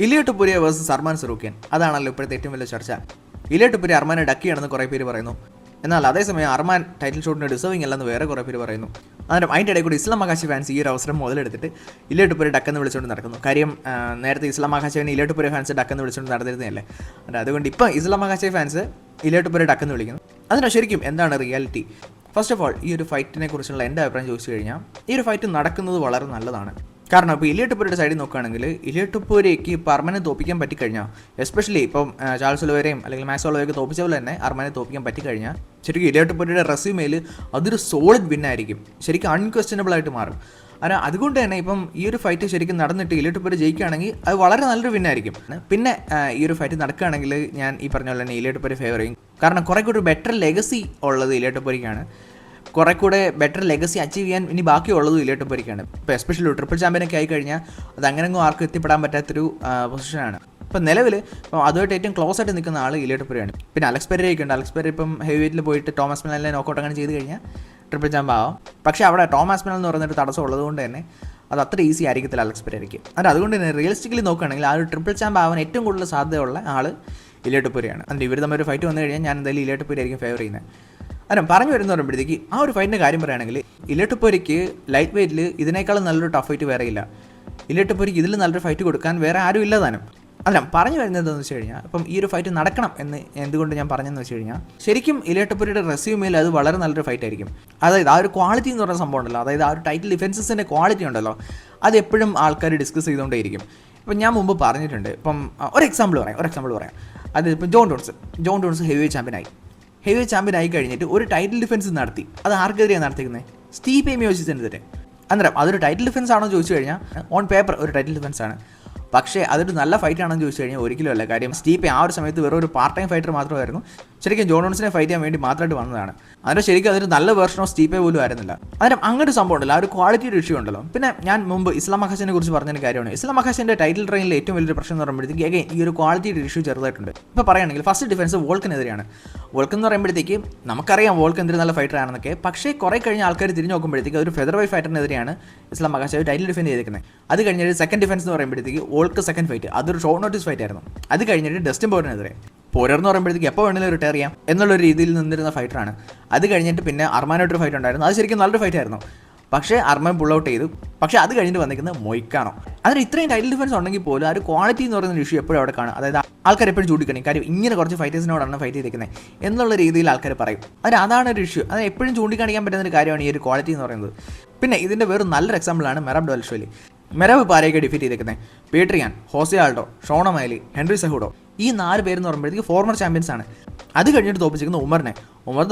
ഇലിയ ടുപുരിയ versus Armaan സറൂഖ്യൻ, അതാണല്ലോ ഇപ്പോഴത്തെ ഏറ്റവും വലിയ ചർച്ച. ഇലിയ ടുപുരിയ അർമാനെ ഡക്കിയാണെന്ന് കുറേ പേര് പറയുന്നു. എന്നാൽ അതേസമയം അർമാൻ ടൈറ്റിൽ ഷോട്ടിന് ഡിസേർവിംഗ് അല്ലെന്ന് വേറെ കുറേ പേര് പറയുന്നു. അന്നേരം അതിൻ്റെ ഇടയിൽ കൂടി ഇസ്ലാം മഹാശി ഫാൻസ് ഈ ഒരു അവസരം മുതലെടുത്തിട്ട് ഇലിയ ടുപുരിയ ഡക്കെന്ന് വിളിച്ചുകൊണ്ട് നടക്കുന്നു. കാര്യം നേരത്തെ ഇസ്ലാം മഹാശിനെ ഇലിയ ടുപുരിയ ഫാൻസ് ഡക്കെന്ന് വിളിച്ചുകൊണ്ട് നടന്നിരുന്നതല്ലേ. അതുകൊണ്ട് ഇപ്പോൾ ഇസ്ലാം മഹാശി ഫാൻസ് ഇലിയ ടുപുരിയ ഡക്കെന്ന് വിളിക്കുന്നു. അതിന് ശരിക്കും എന്താണ് റിയാലിറ്റി? ഫസ്റ്റ് ഓഫ് ഓൾ, ഈ ഒരു ഫൈറ്റിനെ കുറിച്ചുള്ള എൻ്റെ അഭിപ്രായം ചോദിച്ചു കഴിഞ്ഞാൽ ഈ ഒരു ഫൈറ്റ് നടക്കുന്നത് വളരെ നല്ലതാണ്. കാരണം ഇപ്പോൾ ഇലിയ ടുപുരിയുടെ സൈഡിൽ നോക്കുകയാണെങ്കിൽ ഇലിയ ടുപുരിയയ്ക്ക് ഇപ്പോൾ അർമാനെ തോപ്പിക്കാൻ പറ്റിക്കഴിഞ്ഞാൽ, എസ്പെഷ്യലി ഇപ്പം ചാൾസ് ഒലിവേരയും അല്ലെങ്കിൽ മാക്സ് ഒലിവേരയൊക്കെ തോപ്പിച്ച പോലെ തന്നെ അർമാനെ തോപ്പിക്കാൻ പറ്റിക്കഴിഞ്ഞാൽ ശരിക്കും ഇലിയ ടുപുരിയുടെ റെസ്യൂമേൽ അതൊരു സോളിഡ് വിന്നായിരിക്കും, ശരിക്കും അൺക്വസ്റ്റനബിൾ ആയിട്ട് മാറും. അതുകൊണ്ട് തന്നെ ഇപ്പം ഈ ഒരു ഫൈറ്റ് ശരിക്കും നടന്നിട്ട് ഇലിയ ടുപുരിയ ജയിക്കുകയാണെങ്കിൽ അത് വളരെ നല്ലൊരു വിന്നായിരിക്കും. പിന്നെ ഈ ഒരു ഫൈറ്റ് നടക്കുകയാണെങ്കിൽ ഞാൻ ഈ പറഞ്ഞ പോലെ തന്നെ ഇലിയ ടുപുരിയ ഫേവർ ചെയ്യും. കാരണം കുറേ കൂടി ബെറ്റർ ലെഗസി ഉള്ളത് ഇലിയ ടുപുരിക്കാണ്. കുറേ കൂടെ ബെറ്റർ ലെഗസി അച്ചീവ് ചെയ്യാൻ ഇനി ബാക്കിയുള്ളതും ഇലിയ ടുപുരിക്കാണ്. ഇപ്പോൾ എസ്പെഷ്യലി ട്രിപ്പിൾ ചാമ്പ്യനൊക്കെ ആയിക്കഴിഞ്ഞാൽ അത് അങ്ങനെയൊന്നും ആർക്കും എത്തിപ്പെടാൻ പറ്റാത്തൊരു പൊസിഷനാണ്. ഇപ്പം നിലവിൽ ഇപ്പം അതുമായിട്ട് ഏറ്റവും ക്ലോസ് ആയിട്ട് നിൽക്കുന്ന ആൾ ഇലിയ ടുപുരിയാണ്. പിന്നെ അലക്സ് പെരേരയൊക്കെ ഉണ്ട്. അലക്സ് പെരേര ഇപ്പം ഹെവി വെയിറ്റിൽ പോയിട്ട് തോമസ് മിനലിനെ നോക്കൗട്ട് അങ്ങനെ ചെയ്ത് കഴിഞ്ഞാൽ ട്രിപ്പിൾ ചാമ്പ് ആവാം. പക്ഷേ അവിടെ തോമസ് മിനൽ എന്ന് പറയുന്നൊരു തടസ്സം ഉള്ളതുകൊണ്ട് തന്നെ അത് അത്ര ഈസി ആയിരിക്കത്തില്ല അലക്സ് പെരേരയ്ക്ക്. അതുകൊണ്ട് തന്നെ റിയലിസ്റ്റിക്കലി നോക്കുകയാണെങ്കിൽ ആ ഒരു ട്രിപ്പിൾ ചാമ്പ് ആവാൻ ഏറ്റവും കൂടുതൽ സാധ്യതയുള്ള ആൾ ഇലിയ ടുപുരിയാണ്. അതിൻ്റെ ഇവർ തമ്മിൽ ഒരു ഫൈറ്റ് വന്നു കഴിഞ്ഞാൽ ഞാൻ എന്തായാലും ഇലിയ ടുപുരി ആയിരിക്കും ഫേവർ ചെയ്യുന്നത്. പറഞ്ഞു വരുന്ന പറയുമ്പോഴത്തേക്ക് ആ ഒരു ഫൈറ്റിൻ്റെ കാര്യം പറയുകയാണെങ്കിൽ ഇലിയ ടുപുരിക്ക് ലൈറ്റ് വെയിറ്റിൽ ഇതിനേക്കാളും നല്ലൊരു ടഫ് ഫൈറ്റ് വേറെ ഇല്ല. ഇലിയ ടുപുരിക്ക് ഇതിൽ നല്ലൊരു ഫൈറ്റ് കൊടുക്കാൻ വേറെ ആരും ഇല്ല താനും. പറഞ്ഞു വരുന്നത് എന്താണെന്ന് വെച്ച് കഴിഞ്ഞാൽ ഇപ്പം ഈ ഒരു ഫൈറ്റ് നടക്കണം എന്ന് എന്തുകൊണ്ട് ഞാൻ പറഞ്ഞതെന്ന് വെച്ച് കഴിഞ്ഞാൽ ശരിക്കും ഇലിയ ടുപുരിയുടെ റെസ്യൂമിൽ അത് വളരെ നല്ലൊരു ഫൈറ്റ് ആയിരിക്കും. അതായത് ആ ഒരു ക്വാളിറ്റി എന്ന് പറയുന്ന സംഭവം ഉണ്ടല്ലോ, അതായത് ആ ഒരു ടൈറ്റിൽ ഡിഫൻസസിൻ്റെ ക്വാളിറ്റി ഉണ്ടല്ലോ, അത് എപ്പോഴും ആൾക്കാർ ഡിസ്കസ് ചെയ്തുകൊണ്ടേയിരിക്കും. ഇപ്പം ഞാൻ മുമ്പ് പറഞ്ഞിട്ടുണ്ട്. ഇപ്പം ഒരു എക്സാമ്പിൾ പറയാം. അത് ഇപ്പം John dawns heavy weight champion ആയി കഴിഞ്ഞിട്ട് ഒരു ടൈറ്റിൽ ഡിഫൻസ് നടത്തി. അത് ആർക്കെതിരെയാണ് നടത്തിക്കുന്നത്? സ്റ്റീഫെ മിയോസിസിനെതിരെ. അന്നേരം അതൊരു ടൈറ്റിൽ ഡിഫൻസ് ആണോ ചോദിച്ചു കഴിഞ്ഞാൽ ഓൺ പേപ്പർ ഒരു ടൈറ്റിൽ ഡിഫൻസ് ആണ്. പക്ഷേ അതൊരു നല്ല ഫൈറ്റ് ആണെന്ന് ചോദിച്ചു കഴിഞ്ഞാൽ ഒരിക്കലും അല്ല. കാര്യം സ്റ്റീഫെ ആ ഒരു സമയത്ത് വെറും ഒരു പാർട്ട് ടൈം ഫൈറ്റർ മാത്രമായിരുന്നു. ശരിക്കും ജോൺ ഡോൺസിനെ ഫൈറ്റ് ചെയ്യാൻ വേണ്ടി മാത്രമായിട്ട് വന്നതാണ്. അതിന് ശരിക്കും അതൊരു നല്ല വേർഷൻ ഓഫ് സ്റ്റീഫെ പോലും ആയിരുന്നില്ല. അന്നേരം അങ്ങനെ സംഭവം ഉണ്ടല്ലോ, ആ ഒരു ക്വാളിറ്റിയുടെ ഇഷ്യൂ ഉണ്ടല്ലോ. പിന്നെ ഞാൻ മുമ്പ് ഇസ്ലാം മഹാശിനെ കുറിച്ച് പറഞ്ഞൊരു കാര്യമാണ്. ഇസ്ലാം മഹാശിൻ്റെ ടൈറ്റിൽ ട്രെയിനിൽ ഏറ്റവും വലിയൊരു പ്രശ്നം എന്ന് പറയുമ്പോഴത്തേക്ക് അഗൈൻ ഈ ഒരു ക്വാളിറ്റിയുടെ ഇഷ്യൂ ചെറുതായിട്ടുണ്ട്. ഇപ്പോൾ പറയുകയാണെങ്കിൽ ഫസ്റ്റ് ഡിഫൻസ് വോൾക്കനെതിരെയാണ്. വോൾക്കൻ എന്ന് പറയുമ്പോഴത്തേക്ക് നമുക്കറിയാം വോൾക്കൻ എന്തൊരു നല്ല ഫൈറ്റർ ആണെന്നൊക്കെ. പക്ഷേ കുറേ കഴിഞ്ഞ ആൾക്കാർ തിരിഞ്ഞ് നോക്കുമ്പോഴത്തേക്ക് ഒരു ഫെദർ വെയ്റ്റ് ഫൈറ്ററിനെതിരെയാണ് ഇസ്ലാം മഹാശി ടൈറ്റിൽ ഡിഫെൻഡ് ചെയ്തിരിക്കുന്നത്. അത് കഴിഞ്ഞിട്ട് സെക്കൻഡ് ഡിഫൻസ് എന്ന് പറയുമ്പോഴത്തേക്ക് വോൾക്ക് സെക്കൻഡ് ഫൈറ്റ് അതൊരു ഷോർട്ട് നോട്ടീസ് ഫൈറ്റ് ആയിരുന്നു. അത് കഴിഞ്ഞിട്ട് ഡസ്റ്റിൻ പോറിനെതിരെ. പോരർ എന്ന് പറയുമ്പോഴത്തേക്ക് എപ്പോൾ വേണമെങ്കിലും റിട്ടയർ ചെയ്യാം എന്നുള്ളൊരു രീതിയിൽ നിന്നിരുന്ന ഫൈറ്ററാണ്. അത് കഴിഞ്ഞിട്ട് പിന്നെ അർമാനായിട്ടൊരു ഫൈറ്റ് ഉണ്ടായിരുന്നു. അത് ശരിക്കും നല്ലൊരു ഫൈറ്റ് ആയിരുന്നു. പക്ഷേ അർമാൻ പുൾ ഔട്ട് ചെയ്തു. പക്ഷേ അത് കഴിഞ്ഞിട്ട് വന്നിരിക്കുന്നത് മൊയ്ക്കാണോ. അതിന് ഇത്രയും ടൈറ്റിൽ ഡിഫൻസ് ഉണ്ടെങ്കിൽ പോലും ആ ഒരു ക്വാളിറ്റി എന്ന് പറയുന്ന ഇഷ്യൂ എപ്പോഴും അവിടെ കാണും. അതായത് ആൾക്കാർ എപ്പോഴും ചൂണ്ടിക്കണം. കാര്യം ഇങ്ങനെ കുറച്ച് ഫൈറ്റേഴ്സിനോടാണ് ഫൈറ്റ് ചെയ്തിരിക്കുന്നത് എന്നുള്ള രീതിയിൽ ആൾക്കാർ പറയും. അതാണ് ഒരു ഇഷ്യൂ. അത് എപ്പോഴും ചൂണ്ടിക്കാണിക്കാൻ പറ്റുന്ന ഒരു കാര്യമാണ് ഈ ഒരു ക്വാളിറ്റി എന്ന് പറയുന്നത്. പിന്നെ ഇതിൻ്റെ വേറൊരു നല്ലൊരു എക്സാമ്പിളാണ് മെറാബ് ഡോൽഷ്വലി. മെറാബ് ഇപ്പോൾ ആരെയൊക്കെ ഡിഫീറ്റ് ചെയ്തിരിക്കുന്നത്? Petr Yan, Jose Aldo, Sean O'Malley, Henry Cejudo. ഈ 4 പേരെന്ന് പറയുമ്പോഴത്തേക്ക് ഫോർമർ ചാമ്പ്യൻസ് ആണ്. അത് കഴിഞ്ഞിട്ട് തോപ്പിച്ചിരിക്കുന്ന ഉമർ എന്ന്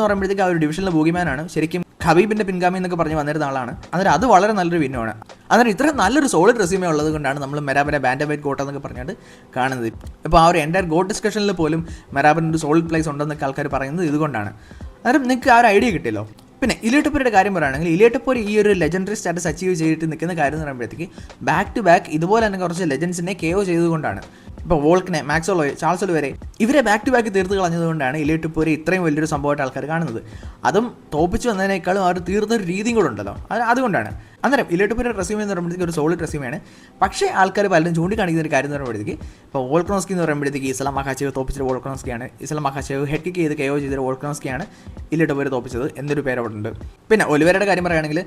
പറയുമ്പോഴത്തേക്ക് ആ ഒരു ഡിവിഷനിലെ ബൂഗിമാനാണ്. ശരിക്കും ഖബീബിൻ്റെ പിൻഗാമി എന്നൊക്കെ പറഞ്ഞ് വന്നിരുന്ന ആളാണ്. അന്നേരം അത് വളരെ നല്ലൊരു വിന്നമാണ്. അന്നേരം ഇത്ര നല്ലൊരു സോളിഡ് റെസ്യൂമേ ഉള്ളത് കൊണ്ടാണ് നമ്മൾ മെറാബിനെ ബാൻഡ് വെയ്റ്റ് ഗോട്ട് എന്നൊക്കെ പറഞ്ഞിട്ട് കാണുന്നത്. ഇപ്പോൾ ആ ഒരു എൻ്റയർ ഗോട്ട് ഡിസ്കഷനിൽ പോലും മെറാബിന് ഒരു സോളിഡ് പ്ലേസ് ഉണ്ടെന്നൊക്കെ ആൾക്കാർ പറയുന്നത് ഇതുകൊണ്ടാണ്. അന്നേരം നിങ്ങൾക്ക് ആ ഒരു ഐഡിയ കിട്ടിയല്ലോ. പിന്നെ ഇലിയ ടുപുരിയുടെ കാര്യം പറയുകയാണെങ്കിൽ ഇലിയ ടുപുരി ഈ ഒരു ലെജൻഡറി സ്റ്റാറ്റസ് അച്ചീവ് ചെയ്തിട്ട് നിൽക്കുന്ന കാര്യം എന്ന് പറയുമ്പോഴത്തേക്ക് ബാക്ക് ടു ബാക്ക് ഇതുപോലെ തന്നെ കുറച്ച് ലെജൻസിനെ KO ചെയ്തുകൊണ്ടാണ്. ഇപ്പോൾ വോൾക്കിനെ, മാക്സ് ഒലിവേര, ചാൾസ് ഒലിവേര ഇവരെ ബാക്ക് ടു ബാക്ക് തീർത്ത് കളഞ്ഞതുകൊണ്ടാണ് ഇലിയ ടുപുരി ഇത്രയും വലിയൊരു സംഭവമായിട്ട് ആൾക്കാർ കാണുന്നത്. അതും തോപ്പിച്ച് വന്നതിനേക്കാളും അവർ തീർന്നൊരു രീതിയും കൂടെ ഉണ്ടല്ലോ, അതുകൊണ്ടാണ്. അന്നേരം ഇലിയ ടുപുരിയുടെ റെസ്യൂമേ എന്ന് പറയുമ്പോഴത്തേക്ക് ഒരു സോളിഡ് റെസ്യൂമാണ്. പക്ഷേ ആൾക്കാർ പലരും ചൂണ്ടിക്കാണിക്കുന്ന ഒരു കാര്യം എന്ന് പറയുമ്പോഴത്തേക്ക് ഇപ്പോൾ വോൾക്കനോസ്കി എന്ന് പറയുമ്പോഴത്തേക്ക് ഇസ്ലാം മഹാശേവ് തോപ്പിച്ചത് വോൾക്കനോസ്കിയാണ്. ഇസ്ലാം മഹാശേവ് ഹെഡ് കിക്ക് ചെയ്ത് KO ചെയ്തത് വോൾക്കനോസ്കിയാണ്. ഇലിയ ടുപുരി തോപ്പിച്ചത് എന്നൊരു പേര് അവിടെ ഉണ്ട്. പിന്നെ ഒലിവേരയുടെ കാര്യം പറയുകയാണെങ്കിൽ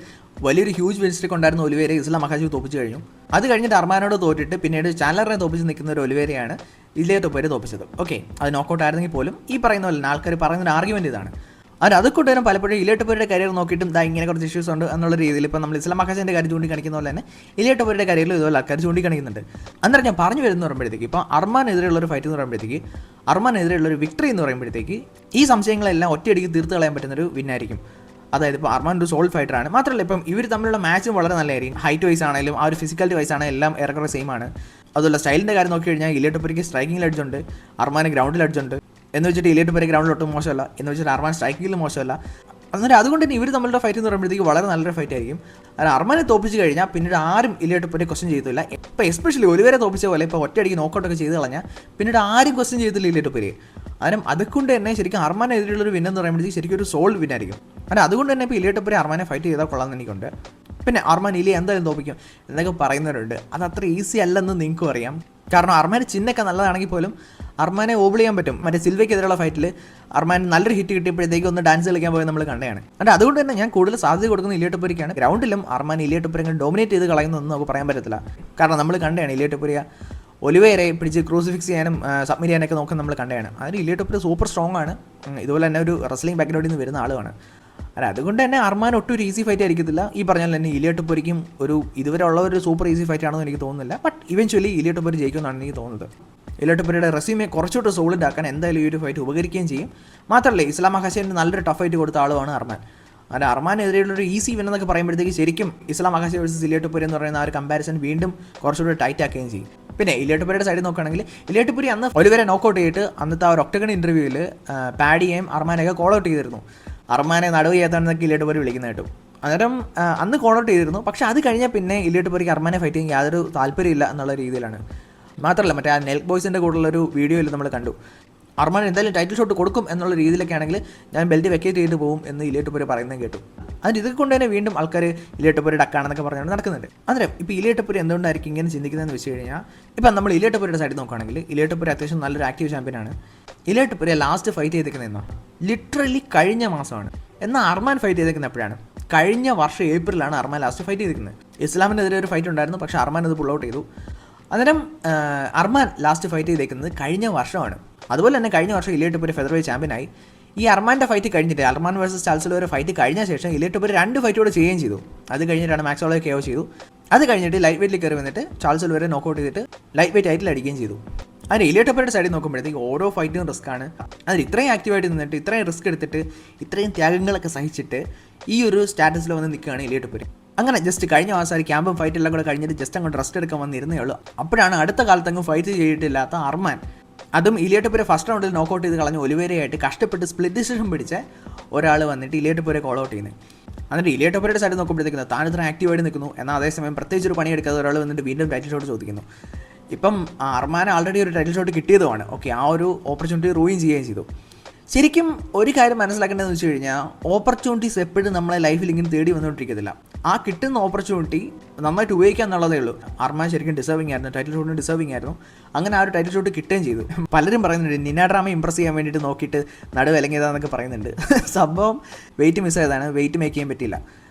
വലിയൊരു ഹ്യൂജ് വിൻ സ്ട്രീക്ക് ഉണ്ടായിരുന്ന ഒലിവേരെ ഇസ്ലാം മഹാശേവ് തോപ്പിച്ച് കഴിഞ്ഞു. അത് കഴിഞ്ഞിട്ട് അർമാനോട് തോറ്റിട്ട് പിന്നീട് ചാൻഡലറിനെ തോപ്പിച്ച് നിൽക്കുന്ന ഒരു ഒലിവേരയാണ് ഇലിയ ടുപുരി തോപ്പിച്ചത്. ഓക്കെ, അത് നോക്കൗട്ട് ആയിരുന്നെങ്കിൽ പോലും ഈ പറയുന്ന പോലെ ആൾക്കാർ പറയുന്നൊരു ആർഗ്യുമെൻറ്റ് ഇതാണ്. അതുകൊണ്ടുവരും പലപ്പോഴും ഇലിയ ടുപുരിയുടെ കരിയർ നോക്കിയിട്ടും ഇങ്ങനെ കുറച്ച് ഇഷ്യൂസ് ഉണ്ട് എന്നുള്ള രീതിയിൽ ഇപ്പോൾ നമ്മൾ ഇസ്ലാം മഹാശിൻ്റെ കാര്യം ചൂണ്ടിക്കാണിക്കുന്ന പോലെ തന്നെ ഇലിയ ടുപുരിയുടെ കരിയറിൽ ഇതുപോലെ ആൾക്കാർ ചൂണ്ടിക്കാണിക്കുന്നുണ്ട്. അന്നേരം ഞാൻ പറഞ്ഞു വരുന്ന പറയുമ്പോഴത്തേക്ക് ഇപ്പോൾ അർമാനെതിരെയുള്ളൊരു ഫൈറ്റ് എന്ന് പറയുമ്പോഴത്തേക്ക് അർമാനെതിരെയുള്ളൊരു വിക്ടറി എന്ന് പറയുമ്പോഴത്തേക്ക് ഈ സംശയങ്ങളെല്ലാം ഒറ്റയടിക്ക് തീർത്ത് കളയാൻ പറ്റുന്നൊരു വിന്നായിരിക്കും. അതായത് ഇപ്പോൾ അർമാൻ ഒരു സോൾ ഫൈറ്ററാണ്. മാത്രമല്ല ഇപ്പം ഇവർ തമ്മിലുള്ള മാച്ചും വളരെ നല്ലതായിരിക്കും. ഹൈറ്റ് വൈസ് ആണെങ്കിലും ആ ഒരു ഫിസിക്കാലിറ്റി വൈസ് ആണെങ്കിലും എല്ലാം ഏറെക്കുറെ സെയിം ആണ്. അതുപോലെ സ്റ്റൈലിൻ്റെ കാര്യം നോക്കി കഴിഞ്ഞാൽ ഇലിയ ടുപുരിക്ക് സ്ട്രൈക്കിംഗിൽ എഡ്ജുണ്ട്, അർമാന് ഗ്രൗണ്ടിൽ എഡ്ജുണ്ട്. എന്ന് വെച്ചിട്ട് ഇലിയ ടുപുരി ഗ്രൗണ്ടിൽ ഒട്ടും മോശമല്ല, എന്ന് വെച്ചിട്ട് അർമാൻ സ്ട്രൈക്കിങ്ങിൽ മോശമല്ല. അന്നേരം അതുകൊണ്ട് തന്നെ ഇവർ തമ്മിലുള്ള ഫൈറ്റ് എന്ന് പറയുമ്പോഴത്തേക്ക് വളരെ നല്ലൊരു ഫൈറ്റ് ആയിരിക്കും. കാരണം അർമാനെ തോപ്പിച്ച് കഴിഞ്ഞാൽ പിന്നീട് ആരും ഇലിയ ടുപുരി ക്വസ്റ്റ്യൻ ചെയ്തില്ല. ഇപ്പോൾ എസ്പെഷ്യലി ഒലിവേരെ തോപ്പിച്ച പോലെ ഇപ്പോൾ ഒറ്റയടിക്ക് നോക്കൗട്ടൊക്കെ ചെയ്ത് കളഞ്ഞാൽ പിന്നീട് ആരും ക്വസ്റ്റ്യൻ ചെയ്തില്ല ഇലിയ ടുപുരി. കാരണം അതുകൊണ്ട് തന്നെ ശരിക്കും അർമാനെതിരെയുള്ളൊരു വിൻ എന്ന് പറയുമ്പോഴത്തേക്ക് ശരിക്കും ഒരു സോൾഡ് വിന്നായിരിക്കും. കാരണം അതുകൊണ്ട് തന്നെ ഇപ്പോൾ ഇലിയ ടുപുരി അർമാനെ ഫൈറ്റ് ചെയ്താൽ കൊള്ളാമെന്ന് എനിക്കുണ്ട്. പിന്നെ അർമാൻ ഇലിയ എന്തായാലും തോപ്പിക്കും എന്നൊക്കെ പറയുന്നവരുണ്ട്. അത് അത്ര ഈസി അല്ലെന്ന് നിങ്ങൾക്കും അറിയാം. കാരണം അർമാൻ ചിന്നൊക്കെ നല്ലതാണെങ്കിൽ പോലും അർമാനെ ഓബിൾ ചെയ്യാൻ പറ്റും. മറ്റേ സിൽവയ്ക്കെതിരെയുള്ള ഫൈറ്റിൽ അർമാൻ നല്ലൊരു ഹിറ്റ് കിട്ടിയപ്പോഴത്തേക്ക് ഒന്ന് ഡാൻസ് കളിക്കാൻ പോയി നമ്മൾ കണ്ടതാണ്. and അതുകൊണ്ട് തന്നെ ഞാൻ കൂടുതൽ സാധ്യത കൊടുക്കുന്ന ഇലിയ ടൊപ്പുരയ്ക്കാണ്. ഗ്രൗണ്ടിലും അർമാൻ ഇലിയ ടൊപ്പുര ഡോമിനേറ്റ് ചെയ്ത് കളയുന്നതൊന്നും നമുക്ക് പറയാൻ പറ്റത്തില്ല. കാരണം നമ്മൾ കണ്ടതാണ് ഇലിയ ടൊപ്പുര ഒലിവേരെ പിടിച്ച് ക്രൂസിഫിക്സ് ചെയ്യാനും സബ്മിറ്റ് ചെയ്യാനൊക്കെ നോക്കാൻ നമ്മൾ കണ്ടതാണ്. അതിന് ഇലിയ ടൊപ്പുര സൂപ്പർ സ്ട്രോങ് ആണ്. ഇതുപോലെ തന്നെ ഒരു റെസ്ലിംഗ് ബാക്ക്ഗ്രൗണ്ടിൽ നിന്ന് വരുന്ന ആളുമാണ്. അല്ല അതുകൊണ്ട് തന്നെ അർമാൻ ഒട്ടും ഒരു ഈസി ഫൈറ്റ് ആയിരിക്കത്തില്ല. ഈ പറഞ്ഞാൽ തന്നെ ഇലിയ ടൊപ്പുരയ്ക്കും ഒരു ഇതുവരെ ഉള്ള ഒരു സൂപ്പർ ഈസി ഫൈറ്റ് ആണെന്ന് എനിക്ക് തോന്നുന്നില്ല. ബട്ട് ഇവൻച്വലി ഇലിയ ടൊപ്പുര ജയിക്കുമെന്നാണ് എനിക്ക് തോന്നുന്നത്. ഇലിയ ടൊപ്പുരയുടെ റെസ്യൂമെ കുറച്ചുകൂട്ട് സോളിഡ് ആക്കാൻ എന്തായാലും ഈ ഒരു ഫൈറ്റ് ഉപകരിക്കുകയും ചെയ്യും. മാത്രമല്ല ഇസ്ലാം മഹാശേന് നല്ലൊരു ടഫ് ഫൈറ്റ് കൊടുത്ത ആളുമാണ് അർമാൻ. അല്ല അർമാനെതിരെയുള്ളൊരു ഈസി വിൻ എന്നൊക്കെ പറയുമ്പോഴത്തേക്ക് ശരിക്കും ഇസ്ലാം മഹാശി വേഴ്സസ് ഇലിയ ടൊപ്പുര എന്ന് പറയുന്ന ആ ഒരു കമ്പാരിസൺ വീണ്ടും കുറച്ചുകൂടി ടൈറ്റ് ആക്കുകയും ചെയ്യും. പിന്നെ ഇലിയ ടൊപ്പുരയുടെ സൈഡിൽ നോക്കുകയാണെങ്കിൽ ഇലിയ ടൊപ്പുര അന്ന് ഒലിവരെ നോക്കൗട്ട് ചെയ്തിട്ട് അന്നത്തെ ആ ഒരു ഒക്ടഗൺ ഇൻ്റർവ്യൂവിൽ പാഡിയെയും അർമാനെയൊക്കെ കോൾ ഔട്ട് ചെയ്തിരുന്നു. അർമാനെ നടുവ് ചെയ്യാത്താണെന്നൊക്കെ ഇലിയ ടൊപ്പുര വിളിക്കുന്ന കേട്ടു. അന്നേരം അന്ന് കോൾ ഔട്ട് ചെയ്തിരുന്നു. പക്ഷേ അത് കഴിഞ്ഞാൽ പിന്നെ ഇലിയ ടൊപ്പുരയ്ക്ക് അർമാനെ ഫൈറ്റ് ചെയ്യാൻ യാതൊരു താല്പര്യമില്ല എന്നുള്ള രീതിയിലാണ്. മാത്രമല്ല മറ്റേ ആ നെൽക്ക് ബോയ്സിൻ്റെ കൂടെയുള്ളൊരു വീഡിയോയിൽ നമ്മൾ കണ്ടു അർമാൻ എന്തായാലും ടൈറ്റിൽ ഷോട്ട് കൊടുക്കും എന്നുള്ള രീതിയിലൊക്കെ ആണെങ്കിൽ ഞാൻ ബെൽറ്റ് വെക്കേറ്റ് ചെയ്ത് പോകും എന്ന് ഇലിയ ടൊപ്പുര പറയുന്നത് കേട്ടു. അതിന് ഇതൊക്കെ കൊണ്ട് തന്നെ വീണ്ടും ആൾക്കാർ ഇലിയ ടൊപ്പുര ഡക്കാണെന്നൊക്കെ പറഞ്ഞുകൊണ്ട് നടക്കുന്നുണ്ട്. അന്നേരം ഇപ്പോൾ ഇലിയ ടൊപ്പുര എന്തുകൊണ്ടായിരിക്കും ഇങ്ങനെ ചിന്തിക്കുന്നതെന്ന് വെച്ച് കഴിഞ്ഞാൽ ഇപ്പം നമ്മൾ ഇലിയ ടൊപ്പുരയുടെ സൈഡിൽ നോക്കുകയാണെങ്കിൽ ഇലിയ ടൊപ്പുര അത്യാവശ്യം നല്ലൊരു ആക്റ്റീവ് ചാമ്പ്യനാണ്. ഇലിയ ടൊപ്പുര ലാസ്റ്റ് ഫൈറ്റ് ചെയ്തേക്കുന്നതെന്നോ ലിറ്ററലി കഴിഞ്ഞ മാസമാണ്. എന്നാൽ അർമാൻ ഫൈറ്റ് ചെയ്തേക്കുന്നത് എപ്പോഴാണ്? കഴിഞ്ഞ വർഷം ഏപ്രിലാണ് അർമാൻ ലാസ്റ്റ് ഫൈറ്റ് ചെയ്തിരിക്കുന്നത്. ഇസ്ലാമിനെതിരെ ഒരു ഫൈറ്റ് ഉണ്ടായിരുന്നു, പക്ഷേ അർമാൻ അത് പുൾ ഔട്ട് ചെയ്തു. അന്നേരം അർമാൻ ലാസ്റ്റ് ഫൈറ്റ് ചെയ്തേക്കുന്നത് കഴിഞ്ഞ വർഷമാണ്. അതുപോലെ തന്നെ കഴിഞ്ഞ വർഷം ഇലിയ ടൊപ്പുര ഫെദർ വെയ്റ്റ് ചാമ്പ്യനായി. ഈ അർമാൻ്റെ ഫൈറ്റ് കഴിഞ്ഞിട്ട് Armaan versus Charles Oliveira fight കഴിഞ്ഞ ശേഷം ഇലിയ ടൊപ്പുര 2 ഫൈറ്റോടെ ചെയ്യുകയും ചെയ്തു. അത് കഴിഞ്ഞിട്ടാണ് മാക്സ് ഹോളോയെ കെഒ ചെയ്തു. അത് കഴിഞ്ഞിട്ട് ലൈറ്റ് വെയിറ്റിൽ കയറി വന്നിട്ട് ചാൾസ് ഒലിവേര നോക്കൗട്ട് ചെയ്തിട്ട് ലൈറ്റ് വെയിറ്റ് ടൈറ്റിൽ അടിക്കുകയും ചെയ്തു. അതിന് ഇലിയ ടൊപ്പുരയുടെ സൈഡിൽ നോക്കുമ്പോഴത്തേക്ക് ഓരോ ഫൈറ്റും റിസ്ക് ആണ്. അതിൽ ഇത്രയും ആക്റ്റീവായിട്ട് നിന്നിട്ട് ഇത്രയും റിസ്ക് എടുത്തിട്ട് ഇത്രയും ത്യാഗങ്ങളൊക്കെ സഹിച്ചിട്ട് ഈ ഒരു സ്റ്റാറ്റസിൽ വന്ന് നിൽക്കുകയാണ് ഇലിയ ടൊപ്പുര. അങ്ങനെ ജസ്റ്റ് കഴിഞ്ഞ മാസം ഒരു ക്യാമ്പും ഫൈറ്റ് എല്ലാം കൂടെ കഴിഞ്ഞിട്ട് ജസ്റ്റ് അങ്ങോട്ട് റെസ്റ്റ് എടുക്കാൻ വന്നിരുന്നേ ഉള്ളൂ. അപ്പോഴാണ് അടുത്ത കാലത്തെങ്ങും ഫൈറ്റ് ചെയ്തിട്ടില്ലാത്ത അർമാൻ, അതും ഇലിയ ടൊപ്പുര ഫസ്റ്റ് റൗണ്ടിൽ നോക്കൗട്ട് ചെയ്ത് കളഞ്ഞ ഒലിവേരയായിട്ട് കഷ്ടപ്പെട്ട് സ്പ്ലിറ്റ് ഡിസിഷൻ പിടിച്ച ഒരാൾ വന്നിട്ട് ഇലിയ ടൊപ്പുര കോൾ ഔട്ട് ചെയ്യുന്നത്. എന്നിട്ട് ഇലിയ ടൊപ്പുരയുടെ സൈഡിൽ നോക്കുമ്പോഴത്തേക്ക് താൻ ഇത്ര ആക്റ്റീവായിട്ട് നിൽക്കുന്നു, എന്നാൽ അതേസമയം പ്രത്യേകിച്ച് ഒരു പണിയെടുക്കാതെ ഒരാൾ വന്നിട്ട് വീണ്ടും ടൈറ്റിൽ ഷോട്ട് ചോദിക്കുന്നു. ഇപ്പം അർമാന് ആൾറെഡി ഒരു ടൈറ്റിൽ ഷോട്ട് കിട്ടിയതുമാണ്. ഓക്കെ, ആ ഒരു ഓപ്പർച്യൂണിറ്റി റൂയിൻ ചെയ്യുകയും ചെയ്തു. ശരിക്കും ഒരു കാര്യം മനസ്സിലാക്കേണ്ടതെന്ന് വെച്ച് കഴിഞ്ഞാൽ ഓപ്പർച്യൂണിറ്റീസ് എപ്പോഴും നമ്മളെ ലൈഫിൽ ഇങ്ങനെ തേടി വന്നുകൊണ്ടിരിക്കത്തില്ല. ആ കിട്ടുന്ന ഓപ്പർച്യൂണിറ്റി നന്നായിട്ട് ഉപയോഗിക്കുക എന്നുള്ളതേ ഉള്ളൂ. അർമാൻ ശരിക്കും ഡിസേർവിംഗ് ആയിരുന്നു, ടൈറ്റിൽ ഷോട്ടിന് ഡിസേർവിംഗ് ആയിരുന്നു. അങ്ങനെ ആ ഒരു ടൈറ്റിൽ ഷോട്ട് കിട്ടുകയും ചെയ്തു. പലരും പറയുന്നുണ്ട് നിന ഡ്രാമ ഇംപ്രസ് ചെയ്യാൻ വേണ്ടിയിട്ട് നോക്കിയിട്ട് നടുവിലങ്ങിയതാന്നൊക്കെ പറയുന്നുണ്ട്. സംഭവം വെയിറ്റ് മിസ് ആയതാണ്, വെയിറ്റ് മേക്ക് ചെയ്യാൻ പറ്റിയില്ല.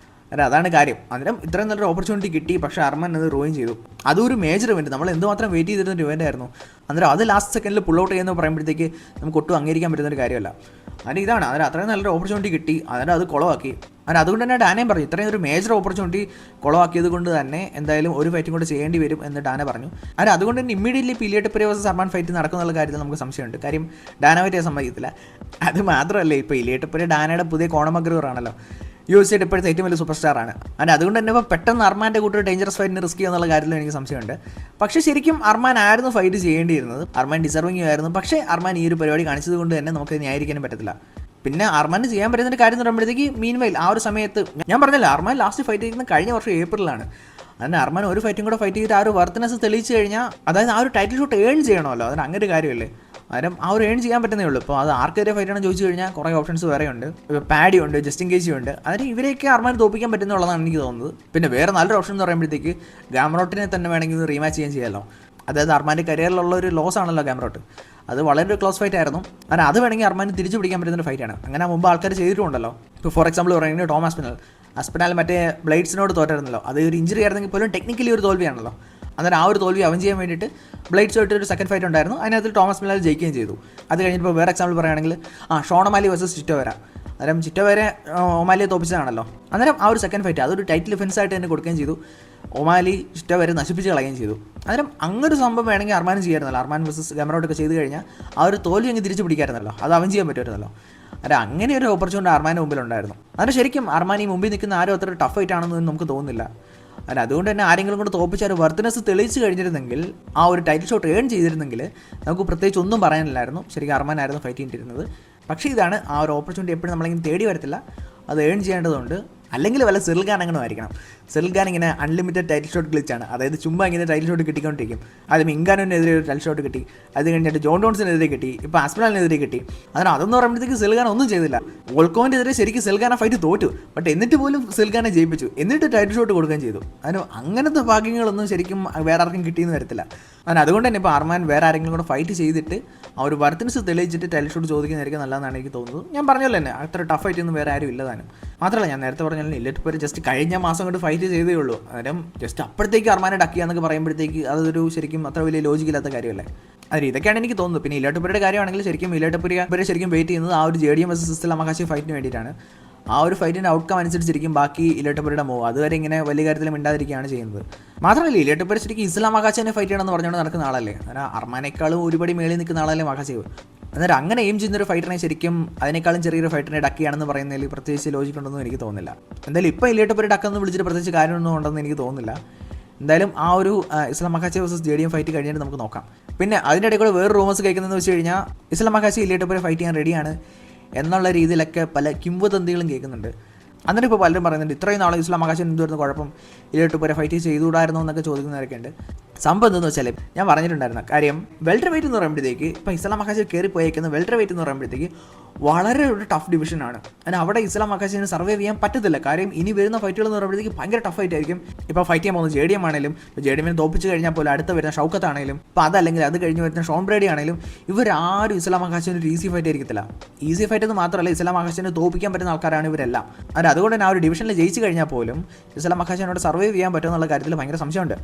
അല്ല അതാണ് കാര്യം. അന്നേരം ഇത്രയും നല്ലൊരു ഓപ്പർച്യൂണിറ്റി കിട്ടി, പക്ഷേ അർമാൻ അത് റോയിൻ ചെയ്തു. അതൊരു മേജർ ഇവൻറ്റ്, നമ്മൾ എന്തുമാത്രം വെയിറ്റ് ചെയ്തിരുന്ന ഇവൻ്റ് ആയിരുന്നു. അന്നേരം അത് ലാസ്റ്റ് സെക്കൻഡിൽ പുൾ ഔട്ട് ചെയ്യുന്നത് പറയുമ്പോഴത്തേക്ക് നമുക്ക് ഒട്ടും അംഗീകരിക്കാൻ പറ്റുന്നൊരു കാര്യമല്ല. അതിന് ഇതാണ്, അന്നേരം അത്രയും നല്ലൊരു ഓപ്പർച്യൂണിറ്റി കിട്ടി, അന്നേരം അത് കുളമാക്കി. അന്നേരം അതുകൊണ്ട് തന്നെ ഡാനയും പറഞ്ഞു ഇത്രയും ഒരു മേജർ ഓപ്പർച്യൂണിറ്റി കുളമാക്കിയത് കൊണ്ട് തന്നെ എന്തായാലും ഒരു ഫൈറ്റും കൂടെ ചെയ്യേണ്ടി വരും എന്ന് ഡാന പറഞ്ഞു. അന്നേരം അതുകൊണ്ട് തന്നെ ഇമ്മീഡിയറ്റ്ലി ഇലിയ ടൊപ്പുര വേഴ്സസ് അർമാൻ ഫൈറ്റ് നടക്കുന്നുള്ള കാര്യത്തിൽ നമുക്ക് സംശയമുണ്ട്. കാര്യം ഡാന പറ്റിയ സമ്മതിക്കത്തില്ല. അത് മാത്രമല്ല, ഇപ്പോൾ ഇലിയ ടൊപ്പുര ഡാനയുടെ പുതിയ കോണമഗ്രൂർ ആണല്ലോ, UFC ഇപ്പോഴത്തെ ഏറ്റവും വലിയ സൂപ്പർ സ്റ്റാറാണ്. അതിന് അതുകൊണ്ട് തന്നെ ഇപ്പോൾ പെട്ടെന്ന് അർമാൻ്റെ കൂട്ടൊരു ഡേഞ്ചറസ് ഫൈറ്റിന് റിസ്ക് ചെയ്യുന്നുള്ള കാര്യത്തിൽ എനിക്ക് സംശയമുണ്ട്. പക്ഷേ ശരിക്കും അർമാൻ ആയിരുന്നു ഫൈറ്റ് ചെയ്യേണ്ടിയിരുന്നത്, അർമാൻ ഡിസർവിംഗ് ആയിരുന്നു. പക്ഷേ അർമാൻ ഈ ഒരു പരിപാടി കാണിച്ചത് കൊണ്ട് തന്നെ നമുക്ക് ന്യായീകരിക്കാനും പറ്റത്തില്ല. പിന്നെ അർമാന് ചെയ്യാൻ പറ്റുന്ന ഒരു കാര്യം എന്ന് പറയുമ്പോഴത്തേക്ക് മീൻവൈൽ ആ ഒരു സമയത്ത് ഞാൻ പറഞ്ഞില്ല, അർമാൻ ലാസ്റ്റ് ഫൈറ്റ് ചെയ്യുന്നത് കഴിഞ്ഞ വർഷം ഏപ്രിലാണ്. അതിന് അർമാൻ ഒരു ഫൈറ്റും കൂടെ ഫൈറ്റ് ചെയ്തിട്ട് ആ ഒരു വർത്തനസ് തെളിയിച്ച് കഴിഞ്ഞാൽ, അതായത് ആ ഒരു ടൈറ്റിൽ ഷോട്ട് ഏൺ ചെയ്യണമല്ലോ, അതിന് അങ്ങനെ ഒരു കാര്യമല്ലേ. അന്നേരം ആ ഒരു ഏൺ ചെയ്യാൻ പറ്റുന്നേ ഉള്ളൂ. ഇപ്പോൾ അത് ആർക്കെതിരെ ഫൈറ്റാണെന്ന് ചോദിച്ചു കഴിഞ്ഞാൽ കുറേ ഓപ്ഷൻസ് വേറെ ഉണ്ട്. ഇപ്പോൾ പാഡി ഉണ്ട്, ജസ്റ്റിൻ കേജി ഉണ്ട്. അതിന് ഇവരെയൊക്കെ അർമാൻ തോപ്പിക്കാൻ പറ്റുന്നുള്ളതാണ് എനിക്ക് തോന്നുന്നത്. പിന്നെ വേറെ നല്ലൊരു ഓപ്ഷൻ എന്ന് പറയുമ്പോഴത്തേക്ക് ഗാമറോട്ടിനെ തന്നെ വേണമെങ്കിൽ റീമാച്ച് ചെയ്യാമല്ലോ. അതായത് അർമാൻ്റെ കരിയറിലുള്ള ഒരു ലോസ് ആണല്ലോ ഗാമറോട്ട്, അത് വളരെ ഒരു ക്ലോസ് ഫൈറ്റ് ആയിരുന്നു. കാരണം അത് വേണമെങ്കിൽ അർമാന് തിരിച്ചു പിടിക്കാൻ പറ്റുന്ന ഒരു ഫൈറ്റാണ്. അങ്ങനെ മുമ്പ് ആൾക്കാർ ചെയ്തിട്ടുണ്ടല്ലോ. ഇപ്പോൾ ഫോർ എക്സാമ്പിൾ പറയുന്നത് ടോം അസ്പിനാൽ മറ്റേ ബ്ലേഡ്സിനോട് തോറ്റായിരുന്നല്ലോ. അത് ഒരു ഇഞ്ചുറി ആയിരുന്നെങ്കിൽ പോലും ടെക്നിക്കലി ഒരു തോൽവിയാണല്ലോ. അന്നേരം ആ ഒരു തോൽവി അവൻ ചെയ്യാൻ വേണ്ടിയിട്ട് ബ്ലേഡ്സുമായിട്ട് ഒരു സെക്കൻഡ് ഫൈറ്റ് ഉണ്ടായിരുന്നു. അതിനകത്ത് ടോമസ് മിലാൽ ജയിക്കുകയും ചെയ്തു. അത് കഴിഞ്ഞിപ്പോൾ വേറെ എക്സാമ്പിൾ പറയുകയാണെങ്കിൽ ഷോൺ ഒമാലി വേഴ്സസ് ചിറ്റോവേര. അന്നേരം ചിറ്റോവേര ഒമാലിയെ തോപ്പിച്ചതാണല്ലോ. അന്നേരം ആ ഒരു സെക്കൻഡ് ഫൈറ്റ് അതൊരു ടൈറ്റിൽ ഡിഫൻസ് ആയിട്ട് തന്നെ കൊടുക്കുകയും ചെയ്തു. ഒമാലി ചിറ്റോവേര നശിപ്പിച്ച് കളയുകയും ചെയ്തു. അന്നേരം അങ്ങനൊരു സംഭവം വേണമെങ്കിൽ അർമാനും ചെയ്യായിരുന്നല്ലോ. അർമാൻ വേഴ്സസ് ഗാമറോട്ടൊക്കെ ചെയ്ത് കഴിഞ്ഞാൽ ആ ഒരു തോൽവി അങ്ങ് തിരിച്ച് പിടിക്കായിരുന്നല്ലോ, അത് അവൻ ചെയ്യാൻ പറ്റുമായിരുന്നല്ലോ. അല്ല അങ്ങനെ ഒരു ഓപ്പർച്യൂണിറ്റി അർമാൻ്റെ മുമ്പിലുണ്ടായിരുന്നു. അതിന് ശരിക്കും അർമാൻ ഈ മുമ്പിൽ നിൽക്കുന്ന ആരും അത്ര ടഫ് ഫൈറ്റ് ആണെന്ന് നമുക്ക് തോന്നുന്നില്ല. അല്ല അതുകൊണ്ട് തന്നെ ആരെങ്കിലും കൊണ്ട് തോപ്പിച്ച് ആ ഒരു വർത്തനസ് തെളിയിച്ച് കഴിഞ്ഞിരുന്നെങ്കിൽ, ആ ഒരു ടൈറ്റിൽ ഷോട്ട് ഏൺ ചെയ്തിരുന്നെങ്കിൽ നമുക്ക് പ്രത്യേകിച്ച് ഒന്നും പറയാനില്ലായിരുന്നു. ശരിക്കും അർമാനായിരുന്നു ഫൈറ്റ് ചെയ്തിരുന്നത്. പക്ഷേ ഇതാണ്, ആ ഒരു ഓപ്പർച്യൂണിറ്റി എപ്പോഴും നമ്മളിങ്ങനെ തേടി വരത്തില്ല, അത് ഏൺ ചെയ്യേണ്ടതുണ്ട്. അല്ലെങ്കിൽ വല്ല സിൽഖാൻ അങ്ങനെ ആയിരിക്കണം. സിൽഖാൻ ഇങ്ങനെ അൺലിമിറ്റഡ് ടൈറ്റിൽ ഷോട്ട് ഗ്ലിച്ചാണ്, അതായത് ചുമ്മാ ഇങ്ങനെ ടൈറ്റിൽ ഷോട്ട് കിട്ടിക്കൊണ്ടിരിക്കും. ആദ്യം ഇംഗാനോനെതിരെ ഒരു ടൈറ്റിൽ ഷോട്ട് കിട്ടി, അത് കഴിഞ്ഞിട്ട് ജോൺ ജോൺസിനെതിരെ കിട്ടി, ഇപ്പോൾ ആസ്പിനാലിനെതിരെ കിട്ടി. അതിന് അതെന്ന് പറയുമ്പോഴത്തേക്ക് സിൽഖാൻ ഒന്നും ചെയ്തില്ല. വോൾക്കോവിനെതിരെ ശരിക്കും സിൽഖാന ഫൈറ്റ് തോറ്റു, ബട്ട് എന്നിട്ട് പോലും സിൽഖാനെ ജയിപ്പിച്ചു, എന്നിട്ട് ടൈറ്റിൽ ഷോട്ട് കൊടുക്കുകയും ചെയ്തു. അതിന് അങ്ങനത്തെ ഭാഗ്യങ്ങളൊന്നും ശരിക്കും വേറെ ആർക്കും കിട്ടിയെന്ന് വരത്തില്ല. അതുകൊണ്ട് തന്നെ ഇപ്പോൾ അർമാൻ വേറെ ആരെങ്കിലും കൂടെ ഫൈറ്റ് ചെയ്തിട്ട് ആ ഒരു വർത്തിൻസ് തെളിയിച്ചിട്ട് ടൈറ്റിൽ ഷോട്ട് ചോദിക്കുന്നതായിരിക്കും നല്ലതെന്നാണ് എനിക്ക് തോന്നുന്നത്. ഞാൻ പറഞ്ഞല്ലോ തന്നെ അത്ര ടഫ് ഫൈറ്റ് ഒന്നും വേറെ ആരും ഇല്ലതാനും. മാത്രമല്ല ഞാൻ നേരത്തെ പറഞ്ഞാലും ഇല്ലറ്റ് ജസ്റ്റ് കഴിഞ്ഞ മാസം കൊണ്ട് ഫൈറ്റ് ചെയ്തേ ഉള്ളൂ. അന്നേരം ജസ്റ്റ് അപ്പോഴത്തേക്ക് അർമാനെ ഡക്കിയാന്നൊക്കെ പറയുമ്പോഴത്തേക്ക് അതൊരു ശരിക്കും അത്ര വലിയ ലോജിക്കില്ലാത്ത കാര്യമല്ലേ. അതിന് ഇതൊക്കെയാണ് എനിക്ക് തോന്നുന്നത്. പിന്നെ ഇല്ലാട്ടുപുരയുടെ കാര്യമാണെങ്കിൽ ശരിക്കും ഇല്ലാട്ടുപുര ശരിക്കും വെയിറ്റ് ചെയ്യുന്നത് ആ ഒരു JDM vs ഇസ്ലാം മക്കാശി ഫൈറ്റിന് വേണ്ടിയിട്ടാണ്. ആ ഒരു ഫൈറ്റിൻ്റെ ഔട്ട്കം അനുസരിച്ചിരിക്കും ബാക്കി ഇല്ലാട്ടുപുരയുടെ മൂവ്. അതുവരെ ഇങ്ങനെ വലിയ കാര്യത്തിൽ മിണ്ടാതിരിക്കുകയാണ് ചെയ്യുന്നത്. മാത്രമല്ല ഇല്ലാട്ടുപുര ശരിക്കും ഇസ്ലാം മക്കാശിനെ ഫൈറ്റ് ചെയ്യണമെന്ന് പറഞ്ഞുകൊണ്ട് നടക്കുന്ന ആളല്ലേ. അന്നേരം അർമാനേക്കാളും ഒരുപടി മേളിൽ നിൽക്കുന്ന ആളല്ലേ മക്കാശിവ്. അന്നേരം അങ്ങനെ എയിം ചെയ്യുന്നൊരു ഫൈറ്ററിനെ ശരിക്കും അതിനേക്കാളും ചെറിയൊരു ഫൈറ്ററിനെ ഡക്കിയാണെന്ന് പറയുന്നതിൽ പ്രത്യേകിച്ച് ലോജിക് ഉണ്ടെന്നും എനിക്ക് തോന്നുന്നില്ല. എന്തായാലും ഇപ്പോൾ ഇല്ലാട്ടുപുര ഡക്കെന്ന് വിളിച്ചിട്ട് പ്രത്യേകിച്ച് കാര്യമൊന്നും ഉണ്ടെന്ന് എനിക്ക് തോന്നുന്നില്ല. എന്തായാലും ആ ഒരു ഇസ്ലാം മക്കാശി vs JDM ഫൈറ്റ് കഴിഞ്ഞിട്ട് നമുക്ക് നോക്കാം. പിന്നെ അതിൻ്റെ ഇടയിൽ കൂടെ വേറെ റൂമേഴ്സ് കേൾക്കുന്നതെന്ന് വെച്ച് കഴിഞ്ഞാൽ ഇസ്ലാം മക്കാശി ഇല്ലാട്ടുപുര ഫൈറ്റ് ചെയ്യാൻ റെഡിയാണ് എന്നുള്ള രീതിയിലൊക്കെ പല കിംവദന്തികളും കേൾക്കുന്നുണ്ട്. എന്നിട്ട് ഇപ്പോൾ പലരും പറയുന്നുണ്ട് ഇത്രയും നാളെ ഇസ്ലാം മക്കാശി എന്തുവരുന്ന കുഴപ്പം, ഇല്ലാട്ടുപുര ഫൈറ്റ് ചെയ്തുകൂടായിരുന്നോ എന്നൊക്കെ ചോദിക്കുന്നവരൊക്കെ ഉണ്ട്. സംഭവം എന്തെന്ന് വെച്ചാൽ ഞാൻ പറഞ്ഞിട്ടുണ്ടായിരുന്ന കാര്യം വെൽറ്റർ വെയിറ്റ് എന്ന് പറയുമ്പോഴത്തേക്ക് ഇപ്പോൾ ഇസ്ലാം മക്കാശി കയറി പോയേക്കുന്ന വെൽറ്റർ വെയിറ്റ് എന്ന് പറയുമ്പോഴത്തേക്ക് വളരെ ഒരു ടഫ് ഡിവിഷനാണ്. അതിന് അവിടെ ഇസ്ലാം മക്കാശിന് സർവൈവ് ചെയ്യാൻ പറ്റത്തില്ല. കാര്യം ഇനി വരുന്ന ഫൈറ്റുകൾ എന്ന് പറയുമ്പോഴത്തേക്ക് ഭയങ്കര ടഫ് ആയിട്ടായിരിക്കും. ഇപ്പോൾ ഫൈറ്റ് ചെയ്യാൻ പോകുന്നത് JDM ആണെങ്കിലും JDM തോപ്പിച്ച് കഴിഞ്ഞാൽ പോലും അടുത്ത് വരുന്ന ഷൗക്കത്ത് ആണെങ്കിലും ഇപ്പോൾ അതല്ലെങ്കിൽ അത് കഴിഞ്ഞ് വരുന്ന ഷോൺ ബ്രേഡി ആണെങ്കിലും ഇവരാരും ഇസ്ലാം മക്കാശിന് ഒരു ഈസി ഫൈറ്റ് ആയിരിക്കത്തില്ല. ഈസി ഫൈറ്റ് എന്ന് മാത്രമല്ല ഇസ്ലാം മക്കാശിനെ തോപ്പിക്കാൻ പറ്റുന്ന ആൾക്കാരാണ് ഇവരെല്ലാം. അതുകൊണ്ട് തന്നെ ആ ഒരു ഡിവിഷനിൽ ജയിച്ച് കഴിഞ്ഞാൽ പോലും ഇസ്ലാം മക്കാശിനോട് സർവൈവ് ചെയ്യാൻ പറ്റുമെന്നുള്ള കാര്യത്തിൽ ഭയങ്കര സംശയമുണ്ട്.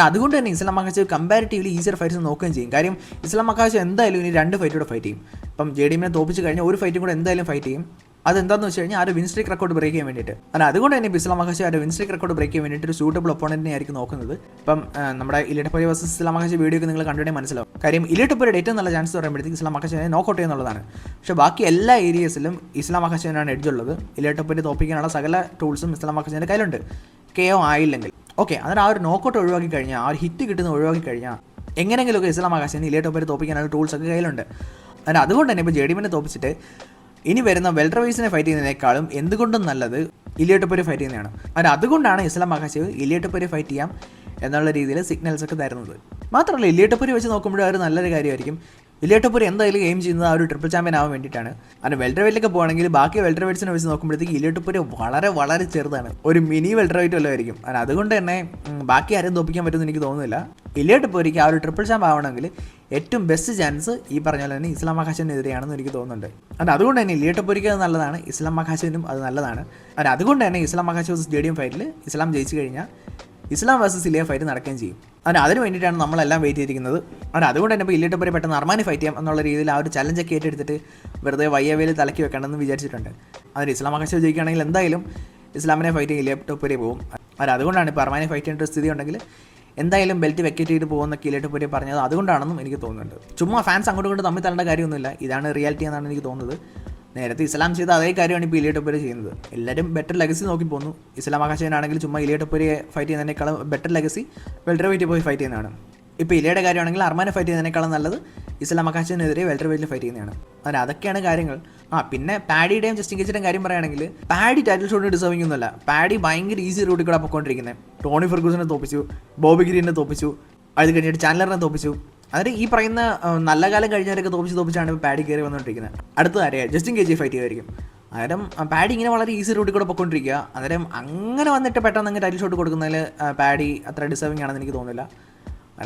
അതുകൊണ്ട് തന്നെ ഇസ്ലാം മക്കാശി കമ്പാരിറ്റീവ്ലി ഈസിയർ ഫൈറ്റ്സ് നോക്കുകയും ചെയ്യും. കാര്യം ഇസ്ലാം മക്കാശി എന്തായാലും ഇനി 2 ഫൈറ്റൂടെ ഫൈറ്റ് ചെയ്യും. ഇപ്പം JDM തോപ്പിച്ച് കഴിഞ്ഞാൽ ഒരു ഫൈറ്റും കൂടെ എന്തായാലും ഫൈറ്റ് ചെയ്യും. അതെന്താണെന്ന് വെച്ച് കഴിഞ്ഞാൽ ആ ഒരു വിൻ സ്ട്രീക്ക് റെക്കോർഡ് ബ്രേക്ക് ചെയ്യാൻ വേണ്ടിയിട്ട്. അതുകൊണ്ട് തന്നെ ഇസ്ലാം മക്കാശി ആ ഒരു വിൻ സ്ട്രീക്ക് റെക്കോർഡ് ബ്രേക്ക് ചെയ്യാൻ വേണ്ടിയിട്ട് ഒരു സൂട്ടബിൾ ഒപ്പോണന്റിനെ ആയിരിക്കും നോക്കുന്നത്. ഇപ്പം നമ്മുടെ ഇല്ലാട്ടുപുര vs ഇസ്ലാം മക്കാശി വീഡിയോ ഒക്കെ നിങ്ങൾ കണ്ടുകൊണ്ടേ മനസ്സിലാവും. കാര്യം ഇല്ലാട്ടുപുരയുടെ ഏറ്റവും നല്ല ചാൻസ് പറയുമ്പോഴത്തേക്ക് ഇസ്ലാം മക്കാശിനെ നോക്കൗട്ട് ചെയ്യുന്നുള്ളതാണ്. പക്ഷേ ബാക്കി എല്ലാ ഏരിയസിലും ഇസ്ലാം മക്കാശിനാണ് എഡ്ജ് ഉള്ളത്. ഇല്ലാട്ടുപുര തോപ്പിക്കാനുള്ള സകല ടൂൾസും ഇസ്ലാം മക്കാശിൻ്റെ കയ്യിലുണ്ട്. KO ആയില്ലെങ്കിൽ ഓക്കെ, അതിന് ആ ഒരു നോക്കൗട്ട് ഒഴിവാക്കി കഴിഞ്ഞാൽ, ആ ഒരു ഹിറ്റ് കിട്ടുന്ന ഒഴിവാക്കി കഴിഞ്ഞാൽ എങ്ങനെയെങ്കിലുമൊക്കെ ഇസ്ലാം മക്കാശിന് ഇല്ലാട്ടുപുര തോപ്പിക്കാനുള്ള ടൂൾസൊക്കെ കയ്യിലുണ്ട്. അതുകൊണ്ട് തന്നെ ഇപ്പോൾ JDM തോപ്പിച്ചിട്ട് ഇനി വരുന്ന വെൽറ്റർ വെയ്റ്റ്സിനെ ഫൈറ്റ് ചെയ്യുന്നതിനേക്കാളും എന്തുകൊണ്ടും നല്ലത് ഇല്ലാട്ടുപുര ഫൈറ്റ് ചെയ്യുന്നതാണ്. അതുകൊണ്ടാണ് ഇസ്ലാം മക്കാശി ഇല്ലാട്ടുപുര ഫൈറ്റ് ചെയ്യാം എന്നുള്ള രീതിയിൽ സിഗ്നൽസ് ഒക്കെ തരുന്നത്. മാത്രമല്ല ഇല്ലാട്ടുപുര വെച്ച് നോക്കുമ്പോഴും ഒരു നല്ലൊരു കാര്യമായിരിക്കും. ഇല്ലാട്ടുപുര എന്തായാലും എയിം ചെയ്യുന്നത് ആ ഒരു ട്രിപ്പിൾ ചാമ്പ്യൻ ആവാൻ വേണ്ടിയിട്ടാണ്. അതിന് വെൽറ്റർ വെയിറ്റിലൊക്കെ പോകുകയാണെങ്കിൽ ബാക്കി വെൽറ്റർ വെയ്റ്റ്സിനെ വെച്ച് നോക്കുമ്പോഴത്തേക്ക് ഇല്ലാട്ടുപുര വളരെ വളരെ ചെറുതാണ്, ഒരു മിനി വെൽറ്റർ വെയിറ്റ് വല്ലതായിരിക്കും. അതുകൊണ്ട് തന്നെ ബാക്കി ആരും തോപ്പിക്കാൻ പറ്റുമെന്ന് എനിക്ക് തോന്നുന്നില്ല. ഇല്ലാട്ടുപുരയ്ക്ക് ആ ഒരു ട്രിപ്പിൾ ചാമ്പ് ആവണമെങ്കിൽ ഏറ്റവും ബെസ്റ്റ് ചാൻസ് ഈ പറഞ്ഞ പോലെ തന്നെ ഇസ്ലാം മക്കാശിനെതിരെയാണെന്ന് എനിക്ക് തോന്നുന്നുണ്ട്. അതുകൊണ്ട് തന്നെ ഇല്ലാട്ടുപുരയ്ക്ക് അത് നല്ലതാണ്, ഇസ്ലാം മക്കാശിനും അത് നല്ലതാണ്. അതുകൊണ്ട് തന്നെ ഇസ്ലാം മക്കാശി vs JDM ഫൈറ്റിൽ ഇസ്ലാം ജയിച്ചു കഴിഞ്ഞാൽ ഇസ്ലാം vs ഇലിയ ഫൈറ്റ് നടക്കുകയും ചെയ്യും. അതിന് വേണ്ടിയിട്ടാണ് നമ്മളെല്ലാം വെയിറ്റ് ചെയ്തിരിക്കുന്നത്. അതുകൊണ്ട് തന്നെ ഇപ്പോൾ ഇല്ലാട്ടുപുര പെട്ടെന്ന് അർമാനെ ഫൈറ്റ് ചെയ്യാം എന്നുള്ള രീതിയിൽ ആ ഒരു ചലഞ്ചൊക്കെ ഏറ്റെടുത്തിട്ട് വെറുതെ വയ്യവേല് തലക്കി വെക്കണമെന്ന് വിചാരിച്ചിട്ടുണ്ട്. അതിന് ഇസ്ലാം മക്കാശി ജയിക്കുകയാണെങ്കിൽ എന്തായാലും ഇസ്ലാമിനെ ഫൈറ്റ് ചെയ്യും, ഇല്ലാട്ടുപുര പോകും. അതുകൊണ്ടാണ് ഇപ്പോൾ അർമാനെ ഫൈറ്റ് ചെയ്യേണ്ട സ്ഥിതി ഉണ്ടെങ്കിൽ എന്തായാലും ബെൽറ്റ് വെക്കേറ്റ് ചെയ്ത് പോകുന്നൊക്കെ ഇല്ലാട്ടുപുര പറഞ്ഞത് അതുകൊണ്ടാണെന്നും എനിക്ക് തോന്നുന്നുണ്ട്. ചുമ്മാ ഫാൻസ് അങ്ങോട്ടും ഇങ്ങോട്ട് തമ്മിൽ തരേണ്ട കാര്യമൊന്നുമില്ല. ഇതാണ് റിയാലിറ്റി എന്നാണ് എനിക്ക് തോന്നുന്നത്. നേരത്തെ ഇസ്ലാം ചെയ്ത അതേ കാര്യമാണ് ഇപ്പോൾ ഇല്ലാട്ടുപുര ചെയ്യുന്നത്. എല്ലാവരും ബെറ്റർ ലെഗസി നോക്കി പോകുന്നു. ഇസ്ലാം മക്കാശിനാണെങ്കിൽ ചുമ്മാ ഇല്ലാട്ടുപുരയെ ഫൈറ്റ് ചെയ്യുന്നതിനേക്കാളും ബെറ്റർ ലെഗസി വെൽറ്റർ വെയിറ്റ് പോയി ഫൈറ്റ് ചെയ്യുന്നതാണ്. ഇപ്പോൾ ഇലയുടെ കാര്യമാണെങ്കിൽ അർമാനെ ഫൈറ്റ് ചെയ്യുന്നതിനേക്കാളും നല്ലത് ഇസ്ലാം മക്കാശിനെതിരെ വെൽറ്റർ വെയിറ്റിൽ ഫൈറ്റ് ചെയ്യുന്നതാണ്. അതൊക്കെയാണ് കാര്യങ്ങൾ. പിന്നെ പാഡിയുടെയും ജസ്റ്റിൻ ഗേജിൻ്റെയും കാര്യം പറയുകയാണെങ്കിൽ പാഡി ടൈറ്റിൽ ഷോട്ടിന് ഡിസർവിംഗ് ഒന്നുമല്ല. പാഡി ഭയങ്കര ഈസി റൂട്ടിൽ കൂടെ പോയിക്കൊണ്ടിരിക്കുന്നത്. ടോണി ഫെർഗൂസനെ തോപ്പിച്ചു, ബോബി ഗ്രീനെ തോപ്പിച്ചു, അത് കഴിഞ്ഞിട്ട് ചാൻഡലറിനെ തോപ്പിച്ചു. അതിന് ഈ പറയുന്ന നല്ല കാലം കഴിഞ്ഞവരൊക്കെ തോപ്പിച്ചാണ് ഇപ്പോൾ പാഡി കയറി വന്നുകൊണ്ടിരിക്കുന്നത്. അടുത്ത ആരെയാണ് ജസ്റ്റിൻ ഗേജി ഫൈറ്റ് ചെയ്യുമായിരിക്കും. അന്നേരം പാഡി ഇങ്ങനെ വളരെ ഈസി റൂട്ടിൽ കൂടെ പോയിക്കൊണ്ടിരിക്കുക. അന്നേരം അങ്ങനെ വന്നിട്ട് പെട്ടെന്ന് അങ്ങ് ടൈറ്റിൽ ഷോട്ട് കൊടുക്കുന്നതിൽ പാഡി അത്ര ഡിസർവിംഗ് ആണെന്ന് എനിക്ക് തോന്നുന്നില്ല.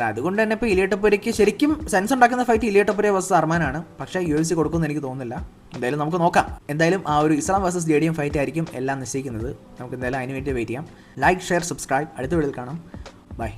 അതുകൊണ്ട് തന്നെ ഇപ്പോൾ ഇലിയാട്ടുപുരയ്ക്ക് ശരിക്കും സെൻസ് ഉണ്ടാക്കുന്ന ഫൈറ്റ് ഇലിയാട്ടുപുര vs അർമാനാണ്. പക്ഷേ UFC കൊടുക്കുമെന്ന് എനിക്ക് തോന്നുന്നില്ല. എന്തായാലും നമുക്ക് നോക്കാം. എന്തായാലും ആ ഒരു ഇസ്ലാം vs JDM ഫൈറ്റ് ആയിരിക്കും എല്ലാം നിശ്ചയിക്കുന്നത്. നമുക്ക് എന്തായാലും അതിന് വേണ്ടി വെയിറ്റ് ചെയ്യാം. Like, share, subscribe. അടുത്ത വീഡിയോയിൽ കാണാം. ബൈ.